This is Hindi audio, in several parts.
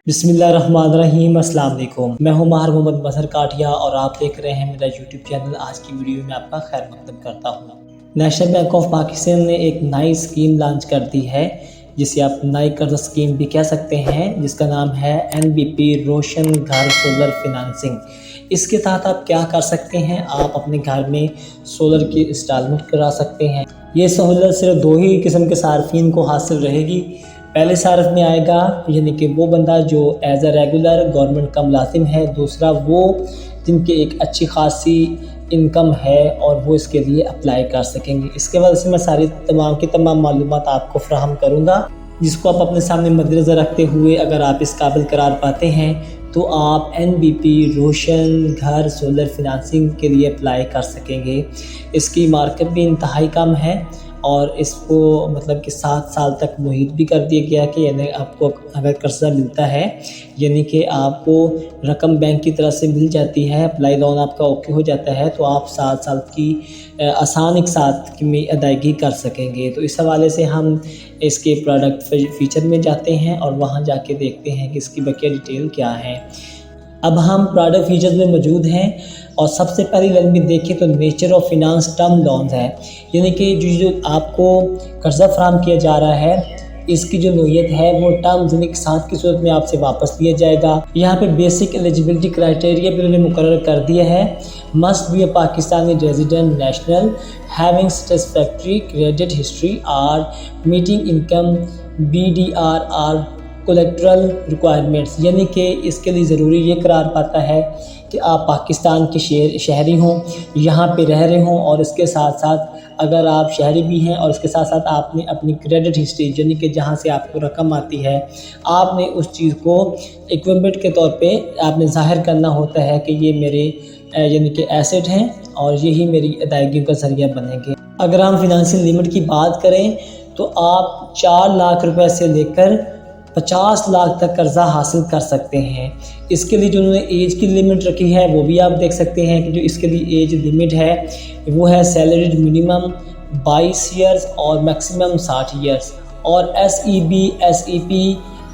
बिस्मिल्लाहिर्रहमानिर्रहीम, अस्सलाम वालेकुम। मैं हूं माहिर मोहम्मद मजहर काठिया और आप देख रहे हैं मेरा यूट्यूब चैनल। आज की वीडियो में आपका खैर मकदम करता हूं। नेशनल बैंक ऑफ पाकिस्तान ने एक नई स्कीम लॉन्च कर दी है जिसे आप नई कर्ज स्कीम भी कह सकते हैं, जिसका नाम है NBP रोशन घर सोलर फिनेंसिंग। इसके तहत आप क्या कर सकते हैं, आप अपने घर में सोलर की इंस्टॉलमेंट करा सकते हैं। ये सहूलत सिर्फ दो ही किस्म के सार्फिन को हासिल रहेगी। पहले सार्फ में आएगा यानी कि वो बंदा जो एज अ रेगुलर गवर्नमेंट का मुलाजिम है, दूसरा वो जिनकी एक अच्छी खासी इनकम है और वो इसके लिए अप्लाई कर सकेंगे। इसके वजह से मैं सारी तमाम की तमाम मालूमात आपको फराहम करूँगा, जिसको आप अपने सामने मद्देनज़र रखते हुए अगर आप इस काबिल करार पाते हैं तो आप NBP रोशन घर सोलर फिनेंसिंग के लिए अप्लाई कर सकेंगे। इसकी मार्केट भी इंतहाई कम है और इसको मतलब कि 7 साल तक मुहित भी कर दिया गया कि यानी आपको अगर कर्जा मिलता है यानी कि आपको रकम बैंक की तरफ से मिल जाती है, अप्लाई लोन आपका ओके हो जाता है तो आप 7 साल की आसान एक साथ में अदायगी कर सकेंगे। तो इस हवाले से हम इसके प्रोडक्ट फीचर में जाते हैं और वहाँ जाके देखते हैं कि इसकी बकिया डिटेल क्या है। अब हम प्रोडक्ट फीचर्स में मौजूद हैं और सबसे पहली लाइन में देखें तो nature of finance term loan है, यानी कि जो आपको कर्जा फराहम किया जा रहा है इसकी जो नोयत है वो टर्म्स यानी कि साथ की सूरत में आपसे वापस लिया जाएगा। यहाँ पे बेसिक एलिजिबिलिटी क्राइटेरिया भी उन्होंने मुकर्रर कर दिया है। Must be a Pakistani resident national having satisfactory credit history or meeting income BDR collateral requirements, यानी कि इसके लिए ज़रूरी ये करार पाता है कि आप पाकिस्तान के शहरी हों, यहाँ पे रह रहे हों और इसके साथ साथ अगर आप शहरी भी हैं और इसके साथ साथ आपने अपनी क्रेडिट हिस्ट्री यानी कि जहाँ से आपको रकम आती है आपने उस चीज़ को इक्विपमेंट के तौर पे आपने ज़ाहिर करना होता है कि ये मेरे यानी कि एसेट हैं और यही मेरी अदायगियों का ज़रिया बनेंगे। अगर हम फिनंशियल लिमिट की बात करें तो आप 4 लाख रुपये से लेकर 50 लाख तक कर्जा हासिल कर सकते हैं। इसके लिए जो उन्होंने एज की लिमिट रखी है वो भी आप देख सकते हैं कि जो इसके लिए एज लिमिट है वो है सैलरीड मिनिमम 22 ईयर्स और मैक्सिमम 60 ईयर्स और SEP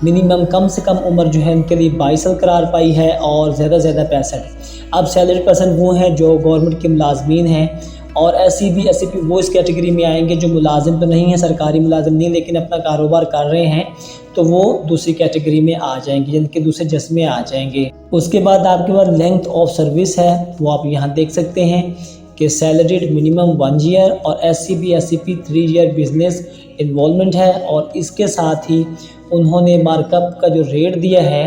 मिनिमम कम से कम उम्र जो है उनके लिए 22 साल करार पाई है और ज़्यादा 65। अब सैलरी पर्सन वो हैं जो गवर्नमेंट के मुलाजमीन हैं और SEP वो इस कैटेगरी में आएंगे जो मुलाजिम तो नहीं है, सरकारी मुलाजिम नहीं लेकिन अपना कारोबार कर रहे हैं तो वो दूसरी कैटेगरी में आ जाएंगे, जिनके दूसरे जस्मे आ जाएंगे। उसके बाद आपके पास लेंथ ऑफ सर्विस है वो आप यहाँ देख सकते हैं कि सैलरीड मिनिमम 1 ईयर और SEP 3 ईयर बिजनेस इन्वॉल्वमेंट है और इसके साथ ही उन्होंने मार्कअप का जो रेट दिया है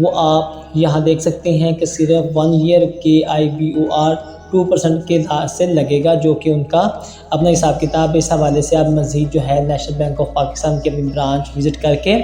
वो आप यहाँ देख सकते हैं कि सिर्फ 1 ईयर के IBOR 2% के से लगेगा, जो कि उनका अपना हिसाब किताब। इस हवाले से आप मज़ीद जो है नेशनल बैंक ऑफ पाकिस्तान की अपनी ब्रांच विज़िट करके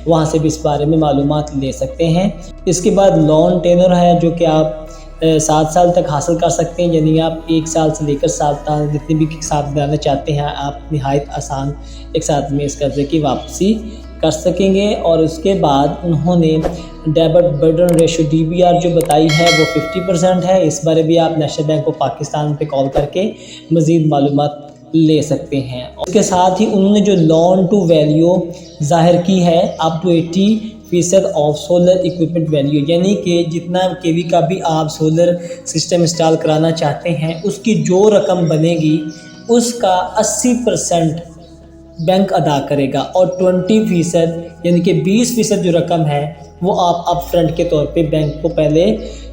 वहाँ से भी इस बारे में मालूमात ले सकते हैं। इसके बाद लोन टेनर है जो कि आप 7 साल तक हासिल कर सकते हैं, यानी आप 1 साल से लेकर 7 साल जितने भी साथ बनाना चाहते हैं आप नहायत आसान एक साथ में इस कर्जे की वापसी कर सकेंगे। और उसके बाद उन्होंने डेबिट बर्डन रेशो DBR जो बताई है वो 50% है। इस बारे भी आप नेशनल बैंक ऑफ पाकिस्तान पे कॉल करके मज़ीद मालूमात ले सकते हैं। उसके साथ ही उन्होंने जो लोन टू वैल्यू ज़ाहिर की है up to 80% of solar equipment value, यानी कि जितना KV का भी आप सोलर सिस्टम इंस्टॉल कराना चाहते हैं उसकी जो रकम बनेगी उसका 80% बैंक अदा करेगा और 20% यानी कि 20% जो रकम है वो आप अप फ्रंट के तौर पे बैंक को पहले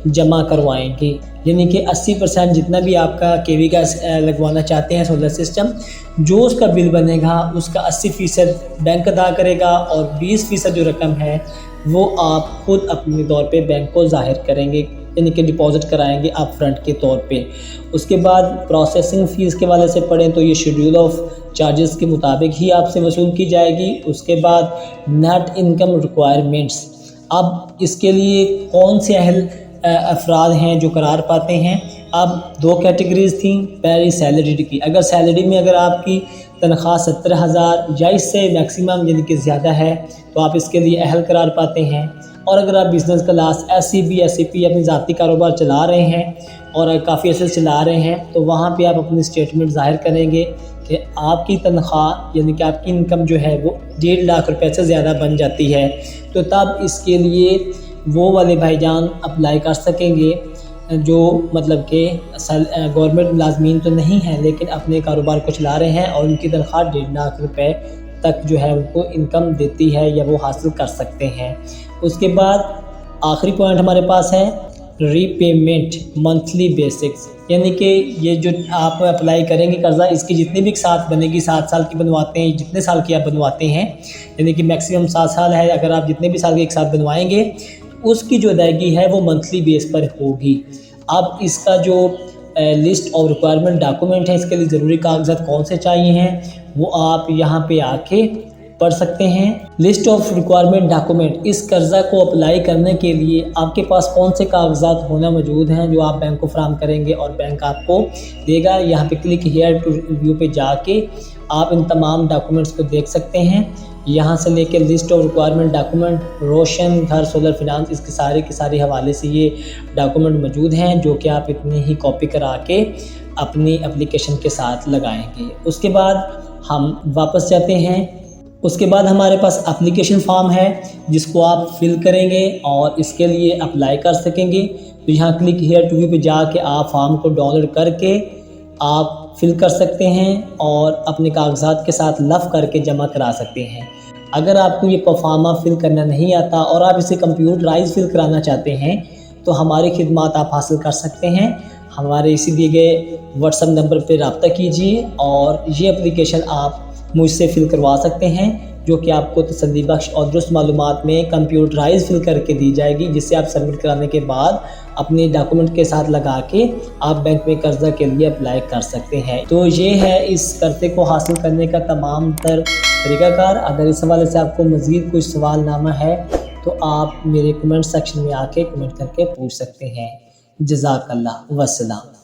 जमा करवाएंगे। यानी कि 80% जितना भी आपका KV का लगवाना चाहते हैं सोलर सिस्टम, जो उसका बिल बनेगा उसका 80% बैंक अदा करेगा और 20% जो रकम है वो आप खुद अपने तौर पे बैंक को ज़ाहिर करेंगे, यानी कि डिपॉजिट कराएंगे अप फ्रंट के तौर पे। उसके बाद प्रोसेसिंग फ़ीस के वाले से पढ़ें तो ये शेड्यूल ऑफ चार्जेस के मुताबिक ही आपसे वसूल की जाएगी। उसके बाद नेट इनकम रिक्वायरमेंट्स, अब इसके लिए कौन से अहल अफराद हैं जो करार पाते हैं। अब 2 कैटेगरीज थी, पहली सैलरीड की। अगर सैलरी में अगर आपकी तनख्वाह 70,000 या इससे मैक्सिमम यानी कि ज़्यादा है तो आप इसके लिए अहल करार पाते हैं। और अगर आप बिज़नेस क्लास SEP अपनी ज़ाती कारोबार चला रहे हैं और काफ़ी अर्से चला रहे हैं, तो वहाँ पे आप अपनी स्टेटमेंट ज़ाहिर करेंगे कि आपकी तनख्वाह यानी कि आपकी इनकम जो है वो 1.5 लाख रुपए से ज़्यादा बन जाती है। तो तब इसके लिए वो वाले भाईजान अप्लाई कर सकेंगे जो मतलब कि गवर्नमेंट मुलाजमीन तो नहीं हैं लेकिन अपने कारोबार को चला रहे हैं और उनकी तनख्वाह 1.5 लाख रुपए तक जो है उनको इनकम देती है या वो हासिल कर सकते हैं। उसके बाद आखिरी पॉइंट हमारे पास है रीपेमेंट मंथली बेसिक्स, यानी कि ये जो आप अप्लाई करेंगे कर्ज़ा, इसकी जितनी भी साथ बनेगी, 7 साल की बनवाते हैं, जितने साल की आप बनवाते हैं, यानी कि मैक्सिमम 7 साल है, अगर आप जितने भी साल के एक साथ बनवाएंगे उसकी जो अदायगी है वो मंथली बेस पर होगी। अब इसका जो लिस्ट ऑफ रिक्वायरमेंट डॉक्यूमेंट है, इसके लिए ज़रूरी कागजात कौन से चाहिए हैं वो आप यहाँ पे आके पढ़ सकते हैं। लिस्ट ऑफ रिक्वायरमेंट डॉक्यूमेंट, इस कर्ज़ा को अप्लाई करने के लिए आपके पास कौन से कागजात होना मौजूद हैं जो आप बैंक को फराहम करेंगे और बैंक आपको देगा। यहाँ पे क्लिक हेयर टू रिव्यू पे जाके आप इन तमाम डॉक्यूमेंट्स को देख सकते हैं। यहाँ से लेके लिस्ट ऑफ रिक्वायरमेंट डॉक्यूमेंट, रोशन, घर, सोलर फिनांस, इसके सारे के सारे हवाले से ये डॉक्यूमेंट मौजूद हैं जो कि आप इतनी ही कॉपी करा के अपनी एप्लीकेशन के साथ लगाएंगे। उसके बाद हम वापस जाते हैं। उसके बाद हमारे पास एप्लीकेशन फॉर्म है जिसको आप फिल करेंगे और इसके लिए अप्लाई कर सकेंगे। तो यहाँ क्लिक हेयर टू व्यू पे जाके आप फॉर्म को डाउनलोड करके आप फिल कर सकते हैं और अपने कागजात के साथ लफ करके जमा करा सकते हैं। अगर आपको ये परफॉर्मा फिल करना नहीं आता और आप इसे कंप्यूटराइज फिल कराना चाहते हैं तो हमारी खिदमत आप हासिल कर सकते हैं। हमारे इसी दिए गए व्हाट्सएप नंबर पर रब्ता कीजिए और ये एप्लीकेशन आप मुझसे फिल करवा सकते हैं जो कि आपको तसल्ली बख्श और दुरुस्त मालूमात में कंप्यूटराइज फिल करके दी जाएगी, जिससे आप सबमिट कराने के बाद अपने डॉक्यूमेंट के साथ लगा के आप बैंक में कर्जा के लिए अप्लाई कर सकते हैं। तो ये है इस कर्जे को हासिल करने का तमाम तर तरीक़ाकार। अगर इस हवाले से आपको मज़ीद कोई सवालनामा है तो आप मेरे कमेंट सेक्शन में आके कमेंट करके पूछ सकते हैं। जज़ाकल्लाह वस्सलाम।